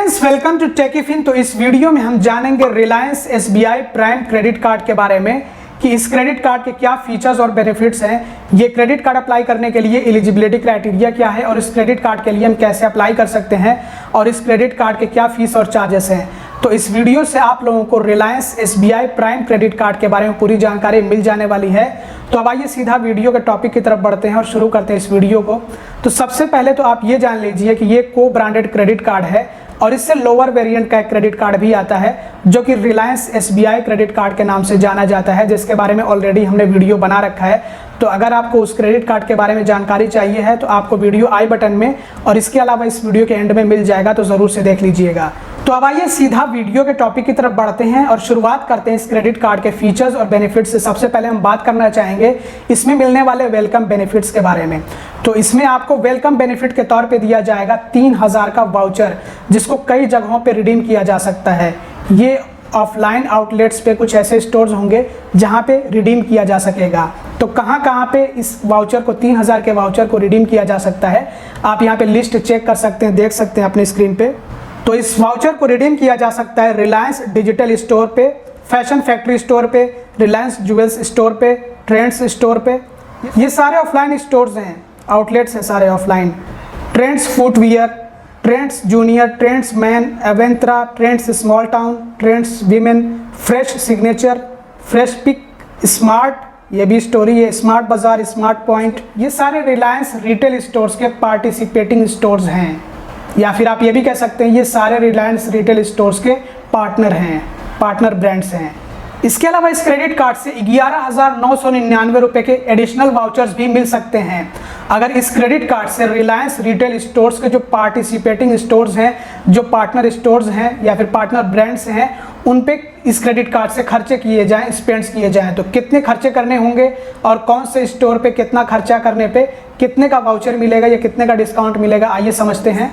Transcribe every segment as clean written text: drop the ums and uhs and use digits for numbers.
Friends, welcome to टेकिफिन। तो इस video में हम जानेंगे Reliance SBI prime credit card के बारे में कि इस क्रेडिट कार्ड के क्या फीचर्स और बेनिफिट्स हैं, ये क्रेडिट कार्ड अप्लाई करने के लिए एलिजिबिलिटी क्राइटेरिया क्या है और इस क्रेडिट कार्ड के लिए हम कैसे अप्लाई कर सकते हैं और इस क्रेडिट कार्ड के क्या फीस और चार्जेस हैं। तो इस वीडियो से आप लोगों को Reliance SBI prime credit card के बारे में पूरी जानकारी मिल जाने वाली है। तो अब आइए सीधा वीडियो के टॉपिक की तरफ बढ़ते हैं और शुरू करते हैं इस वीडियो को। तो सबसे पहले तो आप ये जान लीजिए कि ये को ब्रांडेड क्रेडिट कार्ड है और इससे लोअर वेरिएंट का एक क्रेडिट कार्ड भी आता है जो कि रिलायंस एसबीआई क्रेडिट कार्ड के नाम से जाना जाता है, जिसके बारे में ऑलरेडी हमने वीडियो बना रखा है। तो अगर आपको उस क्रेडिट कार्ड के बारे में जानकारी चाहिए है तो आपको वीडियो आई बटन में और इसके अलावा इस वीडियो के एंड में मिल जाएगा, तो ज़रूर से देख लीजिएगा। तो अब आइए सीधा वीडियो के टॉपिक की तरफ बढ़ते हैं और शुरुआत करते हैं इस क्रेडिट कार्ड के फीचर्स और बेनिफिट्स से। सबसे पहले हम बात करना चाहेंगे इसमें मिलने वाले वेलकम बेनिफिट्स के बारे में। तो इसमें आपको वेलकम बेनिफिट के तौर पे दिया जाएगा 3000 का वाउचर, जिसको कई जगहों पे रिडीम किया जा सकता है। ये ऑफलाइन आउटलेट्स पे कुछ ऐसे स्टोर्स होंगे जहाँ पे रिडीम किया जा सकेगा। तो कहाँ पे इस वाउचर को 3000 के वाउचर को रिडीम किया जा सकता है, आप यहाँ पे लिस्ट चेक कर सकते हैं, देख सकते हैं अपनी स्क्रीन पे। तो इस वाउचर को रिडीम किया जा सकता है रिलायंस डिजिटल स्टोर पे, फैशन फैक्ट्री स्टोर पे, रिलायंस ज्वेल्स स्टोर पे, ट्रेंड्स स्टोर पे। ये सारे ऑफलाइन स्टोर्स हैं, आउटलेट्स हैं सारे offline. Trends Footwear, Trends Junior, Trends Man, Avantra, Trends Small Town, Trends Women, Fresh Signature, Fresh Pick, Smart, ये भी स्टोरी है, स्मार्ट बाजार, स्मार्ट पॉइंट। ये सारे रिलायंस रिटेल स्टोर्स के पार्टिसिपेटिंग स्टोर्स हैं, या फिर आप ये भी कह सकते हैं ये सारे रिलायंस रिटेल स्टोर्स के पार्टनर हैं, पार्टनर ब्रांड्स हैं। इसके अलावा इस क्रेडिट कार्ड से 11,999 रुपये के एडिशनल वाउचर्स भी मिल सकते हैं अगर इस क्रेडिट कार्ड से रिलायंस रिटेल स्टोर्स के जो पार्टिसिपेटिंग स्टोर्स हैं, जो पार्टनर स्टोर्स हैं या फिर पार्टनर ब्रांड्स हैं, उन पे इस क्रेडिट कार्ड से खर्चे किए जाएं, स्पेंड्स किए जाएं। तो कितने खर्चे करने होंगे और कौन से स्टोर पे कितना खर्चा करने पे कितने का वाउचर मिलेगा या कितने का डिस्काउंट मिलेगा, आइए समझते हैं।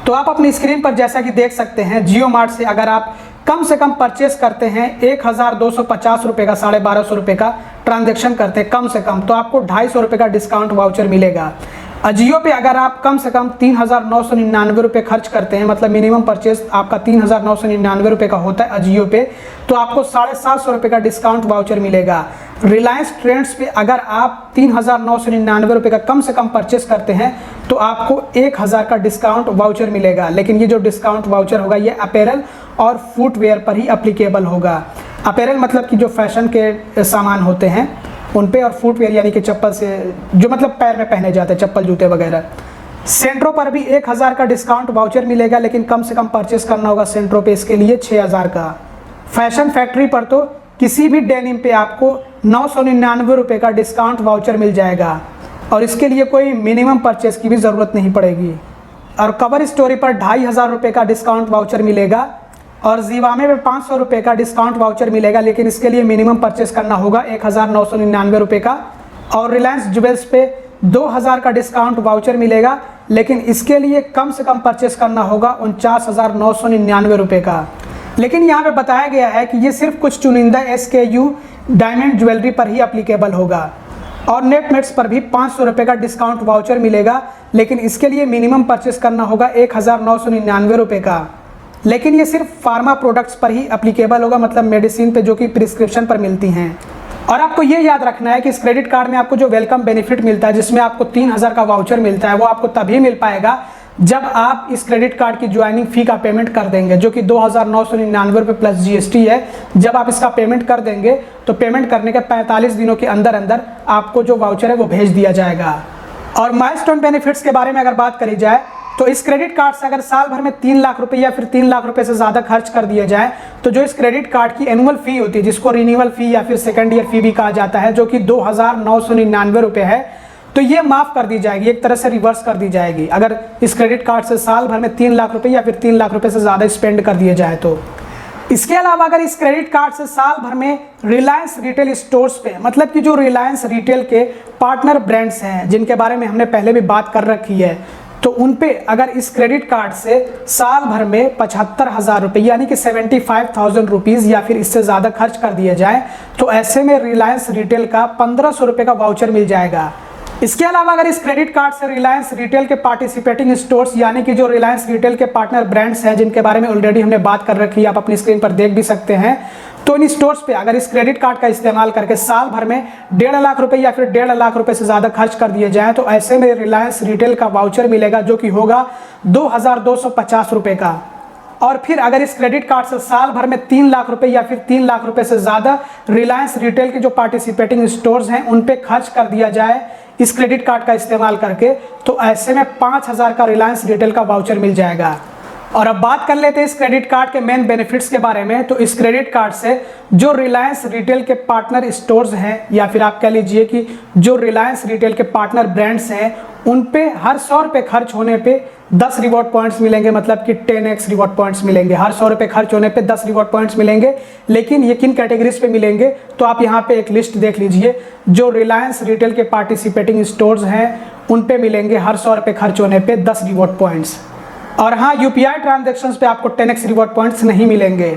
तो आप अपनी स्क्रीन पर जैसा कि देख सकते हैं, जियो मार्ट से अगर आप कम से कम परचेस करते हैं 1250 रुपये का, 1250 रुपये का ट्रांजैक्शन करते हैं कम से कम, तो आपको 250 रुपये का डिस्काउंट वाउचर मिलेगा। अजियो पे अगर आप कम से कम 3,999 रुपये खर्च करते हैं, मतलब मिनिमम परचेस आपका 3,999 रुपये का होता है अजियो पे, तो आपको 750 रुपये का डिस्काउंट वाउचर मिलेगा। रिलायंस ट्रेंड्स पे अगर आप 3,999 रुपये का कम से कम परचेस करते हैं तो आपको 1000 का डिस्काउंट वाउचर मिलेगा। लेकिन ये जो डिस्काउंट वाउचर होगा ये अपैरल और फुटवेयर पर ही अप्लीकेबल होगा। अपैरल मतलब कि जो फैशन के सामान होते हैं उन पे, और फुटवेयर यानी कि चप्पल से जो मतलब पैर में पहने जाते हैं, चप्पल जूते वगैरह। सेंट्रो पर भी 1000 का डिस्काउंट वाउचर मिलेगा, लेकिन कम से कम परचेस करना होगा सेंट्रो पे, इसके लिए 6000 का। फैशन फैक्ट्री पर तो किसी भी डेनिम पे आपको 999 रुपये का डिस्काउंट वाउचर मिल जाएगा और इसके लिए कोई मिनिमम परचेस की भी ज़रूरत नहीं पड़ेगी। और कवर स्टोरी पर 2500 रुपये का डिस्काउंट वाउचर मिलेगा और जीवामे में 500 रुपये का डिस्काउंट वाउचर मिलेगा, लेकिन इसके लिए मिनिमम परचेस करना होगा 1999 रुपये का। और रिलायंस ज्वेल्स पे 2000 का डिस्काउंट वाउचर मिलेगा, लेकिन इसके लिए कम से कम परचेस करना होगा 49,999 रुपये का। लेकिन यहाँ पे बताया गया है कि ये सिर्फ कुछ चुनिंदा SKU डायमंड ज्वेलरी पर ही अप्लीकेबल होगा। और नेटमेट्स पर भी 500 रुपये का डिस्काउंट वाउचर मिलेगा, लेकिन इसके लिए मिनिमम परचेस करना होगा 1999 रुपये का। लेकिन ये सिर्फ फार्मा प्रोडक्ट्स पर ही अप्लीकेबल होगा, मतलब मेडिसिन पे जो कि प्रिस्क्रिप्शन पर मिलती हैं। और आपको ये याद रखना है कि इस क्रेडिट कार्ड में आपको जो वेलकम बेनिफिट मिलता है, जिसमें आपको 3000 का वाउचर मिलता है, वो आपको तभी मिल पाएगा जब आप इस क्रेडिट कार्ड की ज्वाइनिंग फ़ी का पेमेंट कर देंगे, जो कि 2,999 रुपये प्लस GST है। जब आप इसका पेमेंट कर देंगे तो पेमेंट करने के 45 दिनों के अंदर अंदर आपको जो वाउचर है वो भेज दिया जाएगा। और माइलस्टोन बेनिफिट्स के बारे में अगर बात करी जाए तो इस क्रेडिट कार्ड से अगर साल भर में 3 लाख रुपए या फिर 3 लाख रुपए से ज़्यादा खर्च कर दिया जाए तो जो इस क्रेडिट कार्ड की एनुअल फ़ी होती है, जिसको रिन्यूअल फ़ी या फिर सेकेंड ईयर फ़ी भी कहा जाता है, जो कि 2,999 रुपये है, तो ये माफ़ कर दी जाएगी, एक तरह से रिवर्स कर दी जाएगी अगर इस क्रेडिट कार्ड से साल भर में 3 लाख रुपए या फिर 3 लाख रुपए से ज़्यादा स्पेंड कर दिए जाए तो। इसके अलावा अगर इस क्रेडिट कार्ड से साल भर में रिलायंस रिटेल स्टोर्स पे, मतलब कि जो रिलायंस रिटेल के पार्टनर ब्रांड्स हैं जिनके बारे में हमने पहले भी बात कर रखी है, तो उन पे अगर इस क्रेडिट कार्ड से साल भर में 75,000 रुपये यानी कि 75,000 रुपीज़ या फिर इससे ज़्यादा खर्च कर दिया जाए तो ऐसे में रिलायंस रिटेल का 1500 रुपये का वाउचर मिल जाएगा। इसके अलावा अगर इस क्रेडिट कार्ड से रिलायंस रिटेल के पार्टिसिपेटिंग स्टोर्स यानी कि जो रिलायंस रिटेल के पार्टनर ब्रांड्स हैं जिनके बारे में ऑलरेडी हमने बात कर रखी है, आप अपनी स्क्रीन पर देख भी सकते हैं, तो इन स्टोर्स पे अगर इस क्रेडिट कार्ड का इस्तेमाल करके साल भर में 1.5 लाख रुपए या फिर 1.5 लाख रुपए से ज़्यादा खर्च कर दिए जाएं तो ऐसे में रिलायंस रिटेल का वाउचर मिलेगा जो कि होगा 2,250 रुपये का। और फिर अगर इस क्रेडिट कार्ड से साल भर में 3 लाख रुपए या फिर 3 लाख रुपए से ज़्यादा रिलायंस रिटेल के जो पार्टिसिपेटिंग स्टोर्स हैं उन पे खर्च कर दिया जाए इस क्रेडिट कार्ड का इस्तेमाल करके, तो ऐसे में 5,000 का रिलायंस रिटेल का वाउचर मिल जाएगा। और अब बात कर लेते हैं इस क्रेडिट कार्ड के मेन बेनिफिट्स के बारे में। तो इस क्रेडिट कार्ड से जो रिलायंस रिटेल के पार्टनर स्टोर्स हैं या फिर आप कह लीजिए कि जो रिलायंस रिटेल के पार्टनर ब्रांड्स हैं उन पे हर 100 रुपये खर्च होने पे 10 रिवॉर्ड पॉइंट्स मिलेंगे, मतलब कि 10x रिवॉर्ड पॉइंट्स मिलेंगे। हर 100 रुपये खर्च होने पे 10 रिवॉर्ड पॉइंट्स मिलेंगे। लेकिन ये किन कैटेगरीज पे मिलेंगे तो आप यहाँ पे एक लिस्ट देख लीजिए। जो रिलायंस रिटेल के पार्टिसिपेटिंग स्टोर्स हैं उन पे मिलेंगे हर 100 रुपये खर्च होने पे 10 रिवॉर्ड पॉइंट्स। और हाँ, UPI ट्रांजेक्शन्स पे आपको 10x रिवॉर्ड पॉइंट्स नहीं मिलेंगे।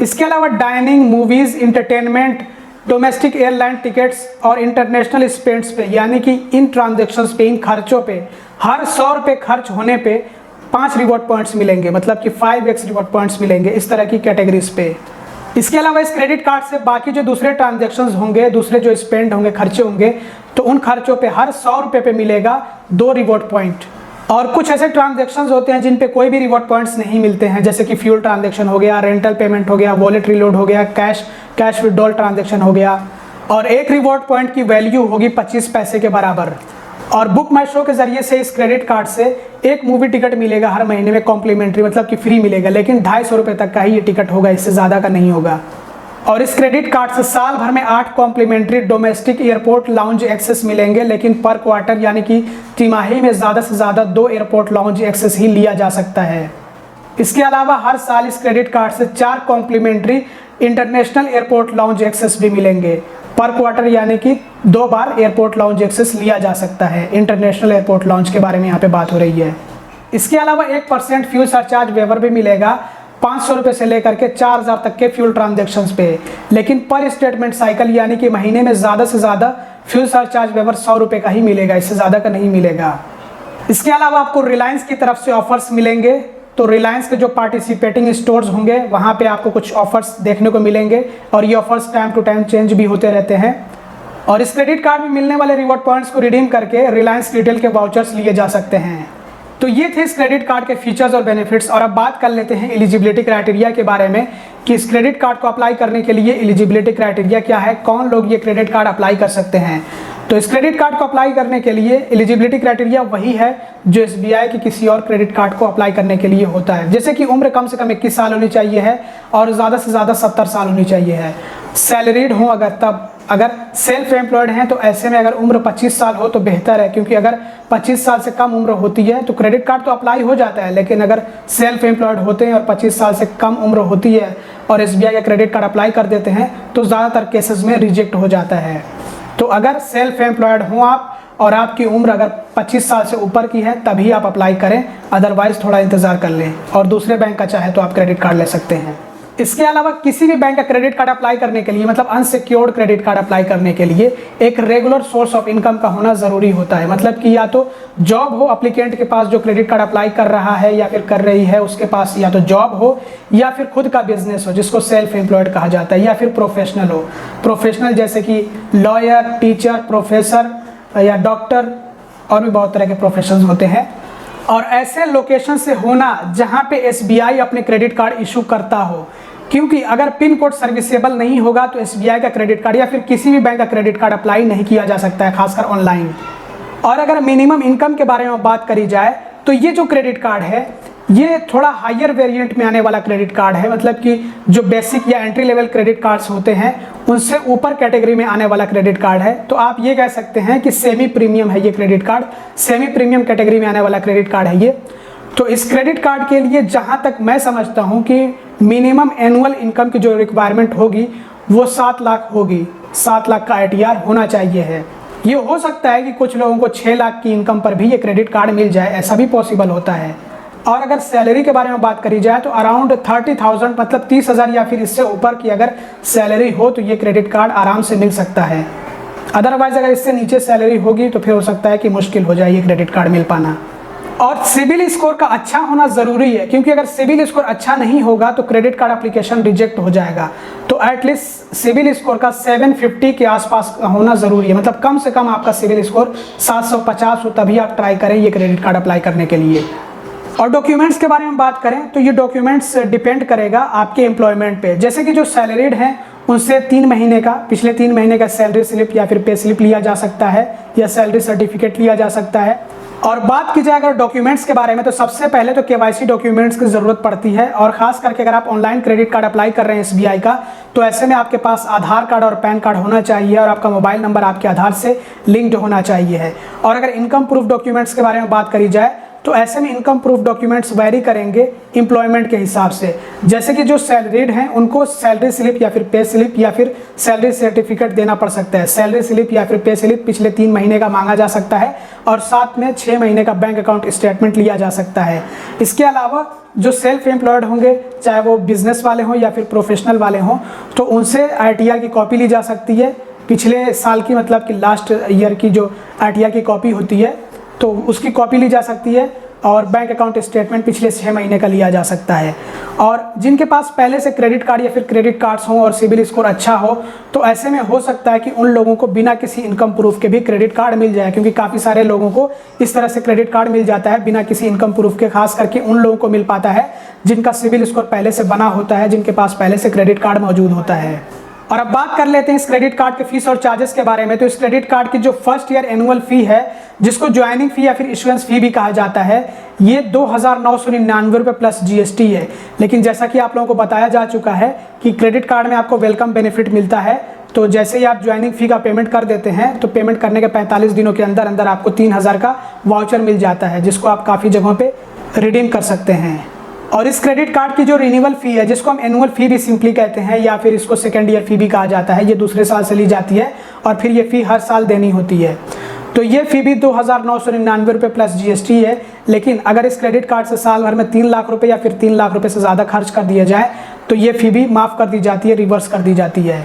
इसके अलावा dining, movies, entertainment, domestic airline tickets और इंटरनेशनल स्पेंड्स पे यानी कि इन ट्रांजेक्शन्स पे, इन खर्चों पे हर 100 रुपये खर्च होने पे 5 रिवॉर्ड पॉइंट्स मिलेंगे, मतलब कि 5x रिवॉर्ड पॉइंट्स मिलेंगे इस तरह की कैटेगरीज पे। इसके अलावा इस क्रेडिट कार्ड से बाकी जो दूसरे ट्रांजेक्शन्स होंगे, दूसरे जो स्पेंड होंगे, खर्चे होंगे, तो उन खर्चों पे हर 100 रुपये पे मिलेगा 2 रिवॉर्ड पॉइंट। और कुछ ऐसे ट्रांजैक्शंस होते हैं जिन पे कोई भी रिवॉर्ड पॉइंट्स नहीं मिलते हैं, जैसे कि फ्यूल ट्रांजैक्शन हो गया, रेंटल पेमेंट हो गया, वॉलेट रीलोड हो गया, कैश विड्रॉल ट्रांजैक्शन हो गया। और एक रिवॉर्ड पॉइंट की वैल्यू होगी 25 पैसे के बराबर। और बुक माई शो के जरिए से इस क्रेडिट कार्ड से एक मूवी टिकट मिलेगा हर महीने में कॉम्प्लीमेंट्री, मतलब कि फ्री मिलेगा, लेकिन 250 रुपये तक का ही ये टिकट होगा, इससे ज़्यादा का नहीं होगा। और इस क्रेडिट कार्ड से साल भर में 8 complimentary domestic airport lounge access मिलेंगे, लेकिन पर क्वार्टर यानी कि तिमाही में ज़्यादा से ज़्यादा 2 एयरपोर्ट लाउंज एक्सेस ही लिया जा सकता है। इसके अलावा हर साल इस क्रेडिट कार्ड से 4 complimentary international airport lounge access भी मिलेंगे पर क्वार्टर, यानी कि 2 बार एयरपोर्ट लाउंज एक्सेस लिया जा सकता है। इंटरनेशनल एयरपोर्ट लाउंज के बारे में यहाँ पे बात हो रही है। इसके अलावा 1% फ्यूल सरचार्ज वेवर भी मिलेगा 500 रुपये से लेकर के 4,000 तक के फ्यूल ट्रांजैक्शंस पे, लेकिन पर स्टेटमेंट साइकिल यानी कि महीने में ज़्यादा से ज़्यादा फ्यूल सरचार्ज वेवर 100 रुपये का ही मिलेगा, इससे ज़्यादा का नहीं मिलेगा। इसके अलावा आपको रिलायंस की तरफ से ऑफर्स मिलेंगे, तो रिलायंस के जो पार्टिसिपेटिंग स्टोर्स होंगे वहाँ पे आपको कुछ ऑफर्स देखने को मिलेंगे और ये offers time to time change भी होते रहते हैं। और इस क्रेडिट कार्ड में मिलने वाले रिवॉर्ड पॉइंट्स को रिडीम करके रिलायंस रिटेल के वाउचर्स लिए जा सकते हैं। तो ये थे इस क्रेडिट कार्ड के फीचर्स और बेनिफिट्स। और अब बात कर लेते हैं एलिजिबिलिटी क्राइटेरिया के बारे में कि इस क्रेडिट कार्ड को अप्लाई करने के लिए एलिजिबिलिटी क्राइटेरिया क्या है, कौन लोग ये क्रेडिट कार्ड अप्लाई कर सकते हैं। तो इस क्रेडिट कार्ड को अप्लाई करने के लिए एलिजिबिलिटी क्राइटेरिया वही है जो SBI के किसी और क्रेडिट कार्ड को अप्लाई करने के लिए होता है, जैसे कि उम्र कम से कम 21 साल होनी चाहिए है और ज़्यादा से ज़्यादा 70 साल होनी चाहिए है। सैलरीड हो अगर, तब अगर सेल्फ एम्प्लॉयड हैं तो ऐसे में अगर उम्र 25 साल हो तो बेहतर है, क्योंकि अगर 25 साल से कम उम्र होती है तो क्रेडिट कार्ड तो अप्लाई हो जाता है, लेकिन अगर सेल्फ एम्प्लॉयड होते हैं और 25 साल से कम उम्र होती है और SBI का क्रेडिट कार्ड अप्लाई कर देते हैं तो ज़्यादातर केसेस में रिजेक्ट हो जाता है। तो अगर सेल्फ एम्प्लॉयड हो आप और आपकी उम्र अगर 25 साल से ऊपर की है तभी आप अप्लाई करें, अदरवाइज थोड़ा इंतज़ार कर लें और दूसरे बैंक का चाहे तो आप क्रेडिट कार्ड ले सकते हैं। इसके अलावा किसी भी बैंक का क्रेडिट कार्ड अप्लाई करने के लिए, मतलब अनसिक्योर्ड क्रेडिट कार्ड अप्लाई करने के लिए एक रेगुलर सोर्स ऑफ इनकम का होना ज़रूरी होता है। मतलब कि या तो जॉब हो एप्लीकेंट के पास जो क्रेडिट कार्ड अप्लाई कर रहा है या फिर कर रही है उसके पास, या तो जॉब हो या फिर खुद का बिजनेस हो जिसको सेल्फ एम्प्लॉयड कहा जाता है, या फिर प्रोफेशनल हो। प्रोफेशनल जैसे कि लॉयर, टीचर, प्रोफेसर या डॉक्टर और भी बहुत तरह के प्रोफेशंस होते हैं। और ऐसे लोकेशन से होना जहाँ पे SBI अपने क्रेडिट कार्ड इशू करता हो, क्योंकि अगर पिन कोड सर्विसेबल नहीं होगा तो SBI का क्रेडिट कार्ड या फिर किसी भी बैंक का क्रेडिट कार्ड अप्लाई नहीं किया जा सकता है, खासकर ऑनलाइन। और अगर मिनिमम इनकम के बारे में बात करी जाए तो ये जो क्रेडिट कार्ड है ये थोड़ा हायर वेरिएंट में आने वाला क्रेडिट कार्ड है, मतलब कि जो बेसिक या एंट्री लेवल क्रेडिट कार्ड्स होते हैं उनसे ऊपर कैटेगरी में आने वाला क्रेडिट कार्ड है। तो आप ये कह सकते हैं कि सेमी प्रीमियम है ये credit card, semi premium category में आने वाला क्रेडिट कार्ड है ये। तो इस क्रेडिट कार्ड के लिए जहाँ तक मैं समझता हूँ कि मिनिमम एनुअल इनकम की जो रिक्वायरमेंट होगी वो 7 लाख होगी, 7 लाख का ITR होना चाहिए है। ये हो सकता है कि कुछ लोगों को 6 लाख की इनकम पर भी ये क्रेडिट कार्ड मिल जाए, ऐसा भी पॉसिबल होता है। और अगर सैलरी के बारे में बात करी जाए तो अराउंड 30,000 मतलब 30,000 या फिर इससे ऊपर की अगर सैलरी हो तो ये क्रेडिट कार्ड आराम से मिल सकता है। अदरवाइज अगर इससे नीचे सैलरी होगी तो फिर हो सकता है कि मुश्किल हो जाए ये क्रेडिट कार्ड मिल पाना। और सिबिल स्कोर का अच्छा होना ज़रूरी है, क्योंकि अगर सिबिल स्कोर अच्छा नहीं होगा तो क्रेडिट कार्ड एप्लीकेशन रिजेक्ट हो जाएगा। तो एटलीस्ट सिबिल स्कोर का 750 के आसपास होना ज़रूरी है, मतलब कम से कम आपका सिबिल स्कोर 750 हो, तभी आप ट्राई करें ये क्रेडिट कार्ड अप्लाई करने के लिए। और डॉक्यूमेंट्स के बारे में बात करें तो ये डॉक्यूमेंट्स डिपेंड करेगा आपके एम्प्लॉयमेंट पे। जैसे कि जो सैलरीड हैं उनसे 3 महीने का, पिछले 3 महीने का सैलरी स्लिप या फिर पे स्लिप लिया जा सकता है, या सैलरी सर्टिफिकेट लिया जा सकता है। और बात की जाए अगर डॉक्यूमेंट्स के बारे में तो सबसे पहले तो केवाईसी डॉक्यूमेंट्स की ज़रूरत पड़ती है। और ख़ास करके अगर आप ऑनलाइन क्रेडिट कार्ड अप्लाई कर रहे हैं एसबीआई का, तो ऐसे में आपके पास आधार कार्ड और पैन कार्ड होना चाहिए, और आपका मोबाइल नंबर आपके आधार से लिंक्ड होना चाहिए है। और अगर इनकम प्रूफ डॉक्यूमेंट्स के बारे में बात करी जाए तो ऐसे में इनकम प्रूफ डॉक्यूमेंट्स वैरी करेंगे एम्प्लॉयमेंट के हिसाब से। जैसे कि जो सैलरीड हैं उनको सैलरी स्लिप या फिर पे स्लिप या फिर सैलरी सर्टिफिकेट देना पड़ सकता है। सैलरी स्लिप या फिर पे स्लिप पिछले 3 महीने का मांगा जा सकता है, और साथ में 6 महीने का बैंक अकाउंट स्टेटमेंट लिया जा सकता है। इसके अलावा जो सेल्फ एम्प्लॉयड होंगे, चाहे वो बिजनेस वाले हों या फिर प्रोफेशनल वाले हों, तो उनसे ITR की कॉपी ली जा सकती है। पिछले साल की, मतलब कि लास्ट ईयर की जो ITR की कॉपी होती है तो उसकी कॉपी ली जा सकती है, और बैंक अकाउंट स्टेटमेंट पिछले 6 महीने का लिया जा सकता है। और जिनके पास पहले से क्रेडिट कार्ड या फिर क्रेडिट कार्ड्स हों और सिबिल स्कोर अच्छा हो, तो ऐसे में हो सकता है कि उन लोगों को बिना किसी इनकम प्रूफ के भी क्रेडिट कार्ड मिल जाए, क्योंकि काफ़ी सारे लोगों को इस तरह से क्रेडिट कार्ड मिल जाता है बिना किसी इनकम प्रूफ के। खास करके उन लोगों को मिल पाता है जिनका सिबिल स्कोर पहले से बना होता है, जिनके पास पहले से क्रेडिट कार्ड मौजूद होता है। और अब बात कर लेते हैं इस क्रेडिट कार्ड के फीस और चार्जेस के बारे में। तो इस क्रेडिट कार्ड की जो फर्स्ट ईयर एनुअल फ़ी है, जिसको ज्वाइनिंग फ़ी या फिर इशुएंस फ़ी भी कहा जाता है, ये 2999 रुपये प्लस GST है। लेकिन जैसा कि आप लोगों को बताया जा चुका है कि क्रेडिट कार्ड में आपको वेलकम बेनिफिट मिलता है। तो जैसे ही आप ज्वाइनिंग फ़ी का पेमेंट कर देते हैं तो पेमेंट करने के 45 दिनों के अंदर अंदर आपको 3000 का वाउचर मिल जाता है, जिसको आप काफ़ी जगहों पर रिडीम कर सकते हैं। और इस क्रेडिट कार्ड की जो रिन्यूअल फ़ी है, जिसको हम एनुअल फ़ी भी सिंपली कहते हैं, या फिर इसको सेकेंड ईयर फ़ी भी कहा जाता है, ये दूसरे साल से ली जाती है और फिर ये फ़ी हर साल देनी होती है। तो ये फ़ी भी 2999 रुपये प्लस GST है। लेकिन अगर इस क्रेडिट कार्ड से साल भर में 3 लाख रुपये या फिर 3 लाख रुपये से ज़्यादा खर्च कर दिया जाए तो ये फ़ी भी माफ़ कर दी जाती है, रिवर्स कर दी जाती है।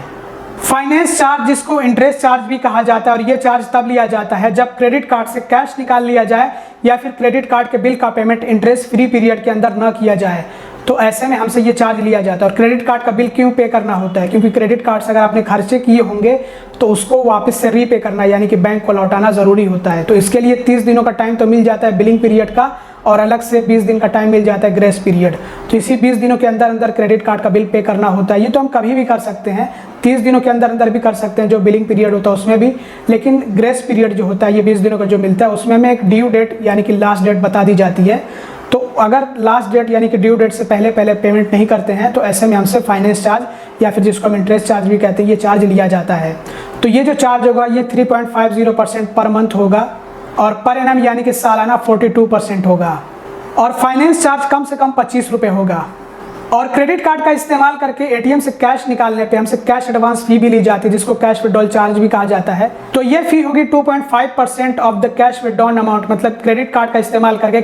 फाइनेंस चार्ज, जिसको इंटरेस्ट चार्ज भी कहा जाता है, और ये चार्ज तब लिया जाता है जब क्रेडिट कार्ड से कैश निकाल लिया जाए या फिर क्रेडिट कार्ड के बिल का पेमेंट इंटरेस्ट फ्री पीरियड के अंदर न किया जाए, तो ऐसे में हमसे ये चार्ज लिया जाता है। और क्रेडिट कार्ड का बिल क्यों पे करना होता है? क्योंकि क्रेडिट कार्ड से अगर आपने खर्चे किए होंगे तो उसको वापस से रीपे करना, यानी कि बैंक को लौटाना ज़रूरी होता है। तो इसके लिए 30 दिनों का टाइम तो मिल जाता है बिलिंग पीरियड का, और अलग से 20 दिन का टाइम मिल जाता है ग्रेस पीरियड। तो इसी 20 दिनों के अंदर अंदर क्रेडिट कार्ड का बिल पे करना होता है। ये तो हम कभी भी कर सकते हैं, 30 दिनों के अंदर अंदर भी कर सकते हैं जो बिलिंग पीरियड होता है उसमें भी, लेकिन ग्रेस पीरियड जो होता है ये 20 दिनों का जो मिलता है उसमें हमें एक ड्यू डेट यानी कि लास्ट डेट बता दी जाती है। तो अगर लास्ट डेट यानी कि ड्यू डेट से पहले पहले पेमेंट नहीं करते हैं तो ऐसे में हमसे फाइनेंस चार्ज या फिर जिसको हम इंटरेस्ट चार्ज भी कहते हैं, ये चार्ज लिया जाता है। तो ये जो चार्ज होगा ये 3.50% पर मंथ होगा, और पर एनम यानी कि सालाना 42% होगा। और फाइनेंस चार्ज कम से कम 25 रुपये होगा। और क्रेडिट कार्ड का इस्तेमाल करके ATM से कैश निकालने पे हमसे कैश एडवांस फी भी ली जाती है, जिसको कैश विड्रॉल चार्ज भी कहा जाता है। तो ये फी होगी 2.5% of the cash withdrawn amount, मतलब क्रेडिट कार्ड का इस्तेमाल करके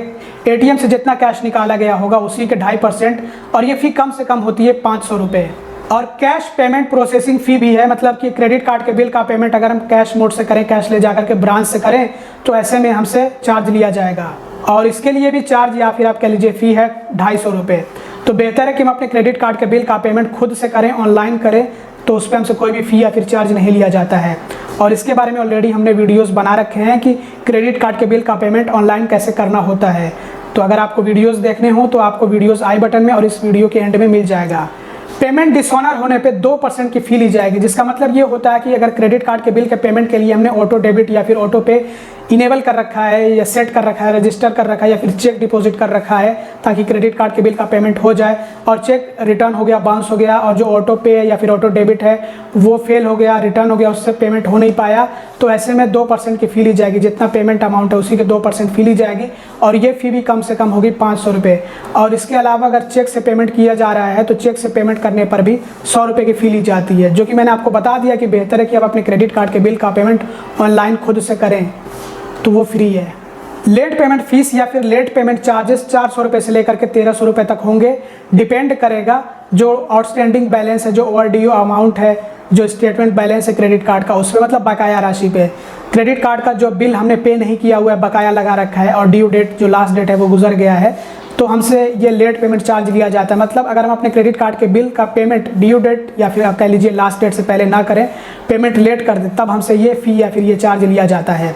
ATM से जितना कैश निकाला गया होगा उसी के 2.5%, और ये फी कम से कम होती है 500 रुपये। और कैश पेमेंट प्रोसेसिंग फ़ी भी है, मतलब कि क्रेडिट कार्ड के बिल का पेमेंट अगर हम कैश मोड से करें, कैश ले जाकर के ब्रांच से करें, तो ऐसे में हमसे चार्ज लिया जाएगा। और इसके लिए भी चार्ज या फिर आप कह लीजिए फ़ी है 250 रुपये। तो बेहतर है कि हम अपने क्रेडिट कार्ड के बिल का पेमेंट खुद से करें, ऑनलाइन करें, तो उस पर हमसे कोई भी फ़ी या फिर चार्ज नहीं लिया जाता है। और इसके बारे में ऑलरेडी हमने वीडियोस बना रखे हैं कि क्रेडिट कार्ड के बिल का पेमेंट ऑनलाइन कैसे करना होता है। तो अगर आपको वीडियोस देखने हो तो आपको वीडियोस आई बटन में और इस वीडियो के एंड में मिल जाएगा। पेमेंट डिसऑनर होने पे 2% की फ़ी ली जाएगी, जिसका मतलब ये होता है कि अगर क्रेडिट कार्ड के बिल के पेमेंट के लिए हमने ऑटो डेबिट या फिर ऑटो पे इनेबल कर रखा है या सेट कर रखा है, रजिस्टर कर रखा है या फिर चेक डिपॉजिट कर रखा है ताकि क्रेडिट कार्ड के बिल का पेमेंट हो जाए, और चेक रिटर्न हो गया, बाउंस हो गया, और जो ऑटो पे या फिर ऑटो डेबिट है वो फेल हो गया, रिटर्न हो गया, उससे पेमेंट हो नहीं पाया, तो ऐसे में 2% की फ़ी ली जाएगी। जितना पेमेंट अमाउंट है उसी के 2% फ़ी ली जाएगी, और ये फ़ी भी कम से कम होगी 500 रुपये। और इसके अलावा अगर चेक से पेमेंट किया जा रहा है तो चेक से पेमेंट करने पर भी 100 रुपये की फ़ी ली जाती है, जो कि मैंने आपको बता दिया कि बेहतर है कि आप अपने क्रेडिट कार्ड के बिल का पेमेंट ऑनलाइन खुद से करें, तो वो फ्री है। लेट पेमेंट फीस या फिर लेट पेमेंट चार्जेस 400 रुपये से लेकर के 1300 रुपये तक होंगे। डिपेंड करेगा जो आउटस्टैंडिंग बैलेंस है, जो ओवरड्यू अमाउंट है, जो स्टेटमेंट बैलेंस है क्रेडिट कार्ड का उस पर, मतलब बकाया राशि पे। क्रेडिट कार्ड का जो बिल हमने पे नहीं किया हुआ है, बकाया लगा रखा है और ड्यू डेट जो लास्ट डेट है वो गुजर गया है, तो हमसे ये लेट पेमेंट चार्ज लिया जाता है। मतलब अगर हम अपने क्रेडिट कार्ड के बिल का पेमेंट ड्यू डेट या फिर आप कह लीजिए लास्ट डेट से पहले ना करें, पेमेंट लेट कर दें, तब हमसे ये फ़ी या फिर ये चार्ज लिया जाता है।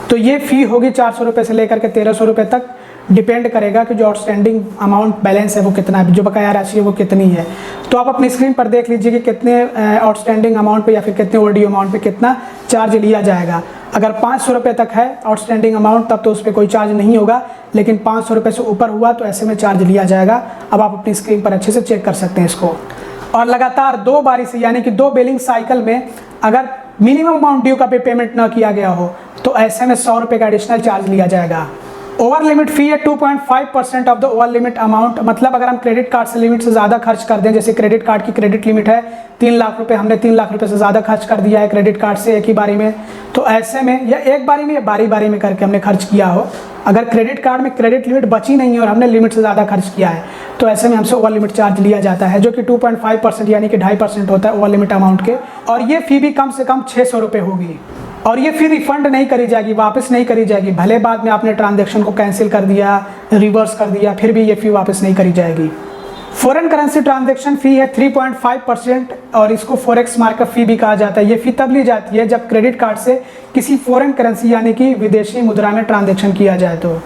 तो ये फ़ी होगी 400 रुपये से लेकर के 1300 रुपये तक, डिपेंड करेगा कि जो आउटस्टैंडिंग अमाउंट बैलेंस है वो कितना है, जो बकाया राशि है वो कितनी है। तो आप अपनी स्क्रीन पर देख लीजिए कि कितने आउटस्टैंडिंग अमाउंट पे या फिर कितने ओवरड्यू अमाउंट पे कितना चार्ज लिया जाएगा। अगर 500 रुपये तक है आउटस्टैंडिंग अमाउंट तब तो उस पर कोई चार्ज नहीं होगा, लेकिन 500 रुपये से ऊपर हुआ तो ऐसे में चार्ज लिया जाएगा। अब आप अपनी स्क्रीन पर अच्छे से चेक कर सकते हैं इसको। और लगातार 2 बारी से यानी कि 2 बिलिंग साइकिल में अगर मिनिमम अमाउंट ड्यू का पेमेंट ना किया गया हो तो ऐसे में 100 रुपये का एडिशनल चार्ज लिया जाएगा। ओवर लिमिट फ़ी है 2.5% of the over limit amount. मतलब अगर हम क्रेडिट कार्ड से लिमिट से ज़्यादा खर्च कर दें, जैसे क्रेडिट कार्ड की क्रेडिट लिमिट है 3 लाख रुपए, हमने 3 लाख रुपए से ज़्यादा खर्च कर दिया है क्रेडिट कार्ड से एक ही बारी में, तो ऐसे में या एक बारी में या बारी बारी में करके हमने खर्च किया हो, अगर क्रेडिट कार्ड में क्रेडिट लिमिट बची नहीं है और हमने लिमिट से ज़्यादा खर्च किया है तो ऐसे में हमसे ओवर लिमिट चार्ज लिया जाता है, जो कि 2.5% यानी कि 2.5% होता है ओवर लिमिट अमाउंट के। और ये फ़ी भी कम से कम 600 रुपये होगी और ये फिर रिफंड नहीं करी जाएगी, वापस नहीं करी जाएगी। भले बाद में आपने ट्रांजैक्शन को कैंसिल कर दिया, रिवर्स कर दिया, फिर भी ये फ़ी वापस नहीं करी जाएगी। फॉरेन करेंसी ट्रांजैक्शन फ़ी है 3.5% और इसको फॉरेक्स मार्कअप फ़ी भी कहा जाता है। ये फ़ी तब ली जाती है जब क्रेडिट कार्ड से किसी फॉरेन करेंसी यानी कि विदेशी मुद्रा में ट्रांजैक्शन किया जाए तो।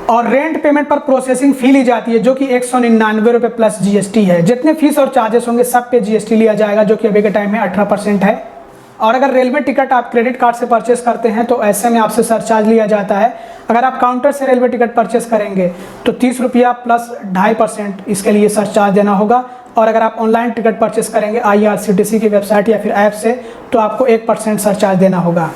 और रेंट पेमेंट पर प्रोसेसिंग फ़ी ली जाती है जो कि 199 रुपये प्लस GST है। जितने फीस और चार्जेस होंगे सब पे GST लिया जाएगा, जो कि अभी के टाइम में 18% है। और अगर रेलवे टिकट आप क्रेडिट कार्ड से परचेस करते हैं तो ऐसे में आपसे सरचार्ज लिया जाता है। अगर आप काउंटर से रेलवे टिकट परचेस करेंगे तो 30 रुपया प्लस 2.5% इसके लिए सरचार्ज देना होगा। और अगर आप ऑनलाइन टिकट परचेस करेंगे IRCTC की वेबसाइट या फिर ऐप से तो आपको 1% सरचार्ज देना होगा।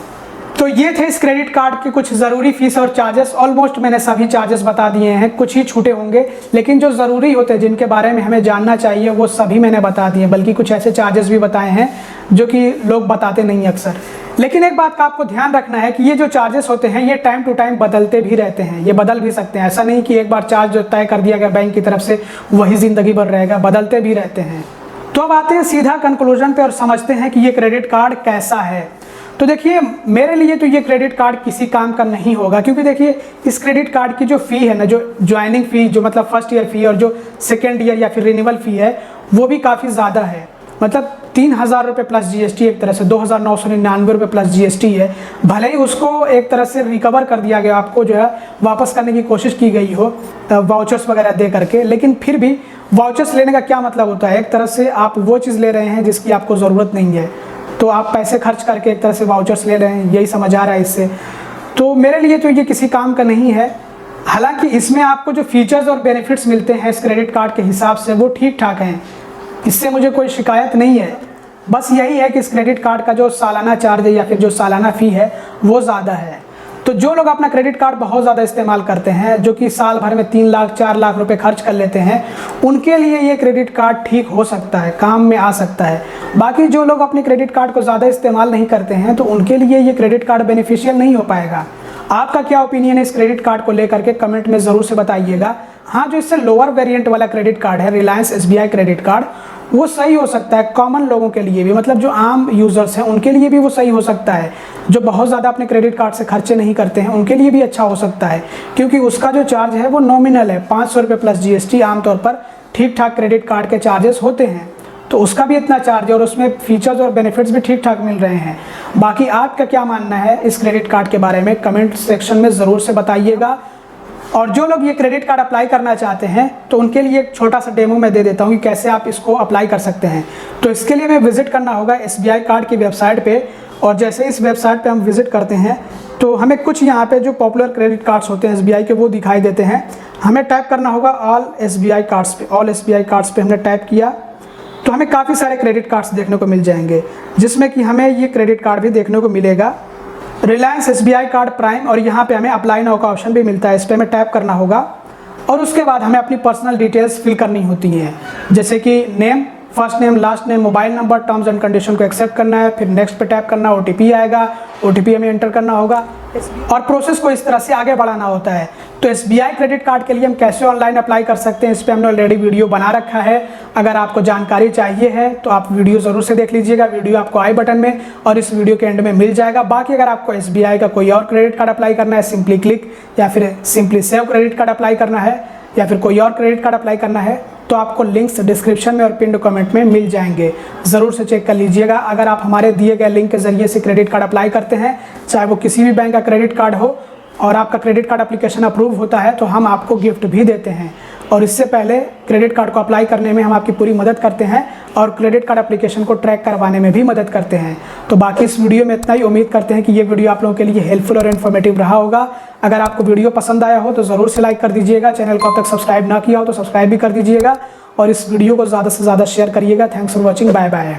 तो ये थे इस क्रेडिट कार्ड के कुछ ज़रूरी फीस और चार्जेस। ऑलमोस्ट मैंने सभी चार्जेस बता दिए हैं, कुछ ही छूटे होंगे, लेकिन जो ज़रूरी होते हैं जिनके बारे में हमें जानना चाहिए वो सभी मैंने बता दिए, बल्कि कुछ ऐसे चार्जेस भी बताए हैं जो कि लोग बताते नहीं अक्सर। लेकिन एक बात का आपको ध्यान रखना है कि ये जो चार्जेस होते हैं ये टाइम टू टाइम बदलते भी रहते हैं, ये बदल भी सकते हैं। ऐसा नहीं कि एक बार चार्ज जो तय कर दिया गया बैंक की तरफ से वही ज़िंदगी भर रहेगा, बदलते भी रहते हैं। तो अब आते हैं सीधा कंक्लूजन पे और समझते हैं कि ये क्रेडिट कार्ड कैसा है। तो देखिए, मेरे लिए तो ये क्रेडिट कार्ड किसी काम का नहीं होगा, क्योंकि देखिए इस क्रेडिट कार्ड की जो फ़ी है ना, जो ज्वाइनिंग फ़ी, जो मतलब फर्स्ट ईयर फ़ी और जो सेकेंड ईयर या फिर रिन्यूअल फ़ी है वो भी काफ़ी ज़्यादा है। मतलब 3000 रुपये प्लस GST, एक तरह से 2999 रुपये प्लस GST है। भले ही उसको एक तरह से रिकवर कर दिया गया, आपको जो है वापस करने की कोशिश की गई हो वाउचर्स वगैरह दे करके, लेकिन फिर भी वाउचर्स लेने का क्या मतलब होता है? एक तरह से आप वो चीज़ ले रहे हैं जिसकी आपको ज़रूरत नहीं है, तो आप पैसे खर्च करके एक तरह से वाउचर्स ले रहे हैं, यही समझ आ रहा है इससे। तो मेरे लिए तो ये किसी काम का नहीं है। हालांकि इसमें आपको जो फीचर्स और बेनिफिट्स मिलते हैं इस क्रेडिट कार्ड के हिसाब से वो ठीक ठाक हैं, इससे मुझे कोई शिकायत नहीं है। बस यही है कि इस क्रेडिट कार्ड का जो सालाना चार्ज है या फिर जो सालाना फ़ी है वो ज़्यादा है। तो जो लोग अपना क्रेडिट कार्ड बहुत ज़्यादा इस्तेमाल करते हैं, जो कि साल भर में 3 लाख 4 लाख रुपए खर्च कर लेते हैं, उनके लिए ये क्रेडिट कार्ड ठीक हो सकता है, काम में आ सकता है। बाकी जो लोग अपने क्रेडिट कार्ड को ज़्यादा इस्तेमाल नहीं करते हैं तो उनके लिए ये क्रेडिट कार्ड बेनिफिशियल नहीं हो पाएगा। आपका क्या ओपिनियन है इस क्रेडिट कार्ड को लेकर के कमेंट में ज़रूर से बताइएगा। हाँ, जो इससे लोअर वेरिएंट वाला क्रेडिट कार्ड है रिलायंस SBI क्रेडिट कार्ड, वो सही हो सकता है कॉमन लोगों के लिए भी, मतलब जो आम यूज़र्स हैं उनके लिए भी वो सही हो सकता है। जो बहुत ज़्यादा अपने क्रेडिट कार्ड से खर्चे नहीं करते हैं उनके लिए भी अच्छा हो सकता है, क्योंकि उसका जो चार्ज है वो नॉमिनल है, 500 रुपये प्लस GST। आमतौर पर ठीक ठाक क्रेडिट कार्ड के चार्जेस होते हैं, तो उसका भी इतना चार्ज है और उसमें फीचर्स और बेनिफिट्स भी ठीक ठाक मिल रहे हैं। बाकी आपका क्या मानना है इस क्रेडिट कार्ड के बारे में कमेंट सेक्शन में ज़रूर से बताइएगा। और जो लोग ये क्रेडिट कार्ड अप्लाई करना चाहते हैं तो उनके लिए एक छोटा सा डेमो मैं दे देता हूँ कि कैसे आप इसको अप्लाई कर सकते हैं। तो इसके लिए हमें विजिट करना होगा SBI कार्ड की वेबसाइट पे, और जैसे इस वेबसाइट पे हम विजिट करते हैं तो हमें कुछ यहाँ पे जो पॉपुलर क्रेडिट कार्ड्स होते हैं SBI के वो दिखाई देते हैं। हमें टाइप करना होगा ऑल SBI कार्ड्स पे। ऑल SBI कार्ड्स पे हमने टाइप किया तो हमें काफ़ी सारे क्रेडिट कार्ड्स देखने को मिल जाएंगे, जिसमें कि हमें ये क्रेडिट कार्ड भी देखने को मिलेगा रिलायंस SBI कार्ड प्राइम। और यहाँ पे हमें अप्लाई नाउ का ऑप्शन भी मिलता है, इस पर हमें टैप करना होगा और उसके बाद हमें अपनी पर्सनल डिटेल्स फिल करनी होती हैं, जैसे कि name, first name, last name, mobile number, terms and condition को एक्सेप्ट करना है, फिर नेक्स्ट पे टैप करना, OTP आएगा, OTP हमें एंटर करना होगा और प्रोसेस को इस तरह से आगे बढ़ाना होता है तो SBI क्रेडिट कार्ड के लिए हम कैसे ऑनलाइन अप्लाई कर सकते हैं, इस पर हमने ऑलरेडी वीडियो बना रखा है। अगर आपको जानकारी चाहिए है तो आप वीडियो ज़रूर से देख लीजिएगा। वीडियो आपको आई बटन में और इस वीडियो के एंड में मिल जाएगा। बाकी अगर आपको SBI का कोई और क्रेडिट कार्ड अप्लाई करना है, सिंपली क्लिक या फिर simply save credit card apply करना है या फिर कोई और क्रेडिट कार्ड अप्लाई करना है, तो आपको लिंक्स डिस्क्रिप्शन में और पिन कमेंट में मिल जाएंगे। ज़रूर से चेक कर लीजिएगा। अगर आप हमारे दिए गए लिंक के ज़रिए से क्रेडिट कार्ड अप्लाई करते हैं, चाहे वो किसी भी बैंक का क्रेडिट कार्ड हो, और आपका क्रेडिट कार्ड एप्लीकेशन अप्रूव होता है, तो हम आपको गिफ्ट भी देते हैं। और इससे पहले क्रेडिट कार्ड को अप्लाई करने में हम आपकी पूरी मदद करते हैं और क्रेडिट कार्ड एप्लीकेशन को ट्रैक करवाने में भी मदद करते हैं। तो बाकी इस वीडियो में इतना ही। उम्मीद करते हैं कि ये वीडियो आप लोगों के लिए हेल्पफुल और इन्फॉर्मेटिव रहा होगा। अगर आपको वीडियो पसंद आया हो तो ज़रूर से लाइक कर दीजिएगा। चैनल को अब तक सब्सक्राइब ना किया हो तो सब्सक्राइब भी कर दीजिएगा और इस वीडियो को ज़्यादा से ज़्यादा शेयर करिएगा। Thanks for watching. Bye bye.